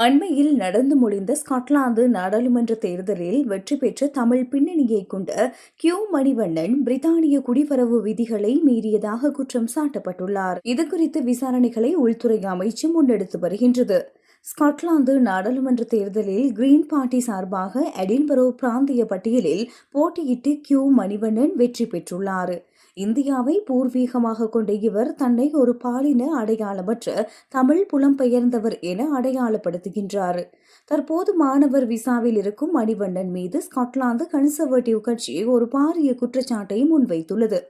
அண்மையில் நடந்து முடிந்த ஸ்காட்லாந்து நாடாளுமன்ற தேர்தலில் வெற்றி பெற்ற தமிழ் பின்னணியை கொண்ட கியூ மணிவண்ணன் பிரித்தானிய குடிவரவு விதிகளை மீறியதாக குற்றம் சாட்டப்பட்டுள்ளார். இதுகுறித்து விசாரணைகளை உள்துறை அமைச்சு முன்னெடுத்து வருகின்றது. ஸ்காட்லாந்து நாடாளுமன்ற தேர்தலில் கிரீன் பார்ட்டி சார்பாக எடின்பரோ பிராந்திய பட்டியலில் போட்டியிட்டு கியூ மணிவண்ணன் வெற்றி பெற்றுள்ளார். இந்தியாவை பூர்வீகமாக கொண்ட இவர் தன்னை ஒரு பாலின அடையாளமற்ற தமிழ் புலம்பெயர்ந்தவர் என அடையாளப்படுத்துகின்றார். தற்போது மாணவர் விசாவில் இருக்கும் மணிவண்ணன் மீது ஸ்காட்லாந்து கன்சர்வேட்டிவ் கட்சி ஒரு பாரிய குற்றச்சாட்டை முன்வைத்துள்ளது.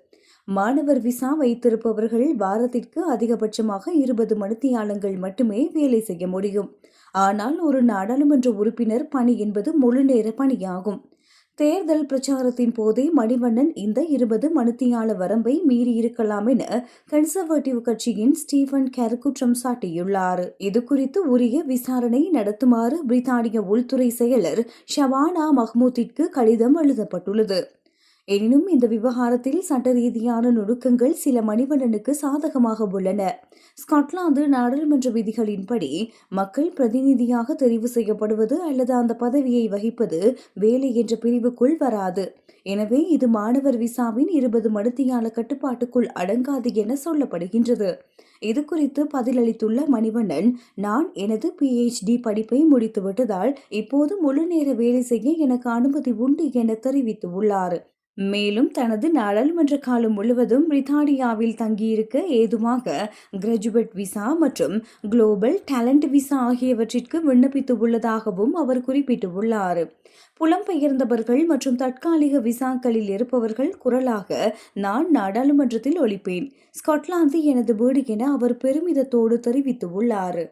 மாணவர் விசா வைத்திருப்பவர்கள் வாரத்திற்கு அதிகபட்சமாக 20 மணித்தியாலங்கள் மட்டுமே வேலை செய்ய முடியும். ஆனால் ஒரு நாடாளுமன்ற உறுப்பினர் பணி என்பது முழுநேர பணியாகும். தேர்தல் பிரச்சாரத்தின் போதே மணிவண்ணன் இந்த 20 மணித்தியால வரம்பை மீறியிருக்கலாம் என கன்சர்வேட்டிவ் கட்சியின் ஸ்டீவன் கேர் குற்றம் சாட்டியுள்ளார். இதுகுறித்து உரிய விசாரணை நடத்துமாறு பிரித்தானிய உள்துறை செயலர் ஷபானா மஹ்மூத்திற்கு கடிதம் எழுதப்பட்டுள்ளது. எனினும் இந்த விவகாரத்தில் சட்ட ரீதியான நுணுக்கங்கள் சில மணிவண்ணனுக்கு சாதகமாக உள்ளன. ஸ்காட்லாந்து நாடாளுமன்ற விதிகளின்படி மக்கள் பிரதிநிதியாக தெரிவு செய்யப்படுவது அல்லது அந்த பதவியை வகிப்பது வேலை என்ற பிரிவுக்குள் வராது. எனவே இது மாணவர் விசாவின் 20 மணித்தியால கட்டுப்பாட்டுக்குள் அடங்காது என சொல்லப்படுகின்றது. இதுகுறித்து பதிலளித்துள்ள மணிவண்ணன், நான் எனது PhD படிப்பை முடித்துவிட்டதால் இப்போது முழுநேர வேலை செய்ய எனக்கு அனுமதி உண்டு என தெரிவித்துள்ளார். மேலும் தனது நாடாளுமன்ற காலம் முழுவதும் பிரித்தானியாவில் தங்கியிருக்க ஏதுவாக கிராஜுவேட் விசா மற்றும் குளோபல் டேலண்ட் விசா ஆகியவற்றிற்கு விண்ணப்பித்துள்ளதாகவும் அவர் குறிப்பிட்டுள்ளார். புலம்பெயர்ந்தவர்கள் மற்றும் தற்காலிக விசாக்களில் இருப்பவர்கள் குரலாக நான் நாடாளுமன்றத்தில் ஒலிப்பேன். ஸ்காட்லாந்து எனது வீடு என அவர் பெருமிதத்தோடு தெரிவித்துள்ளார்.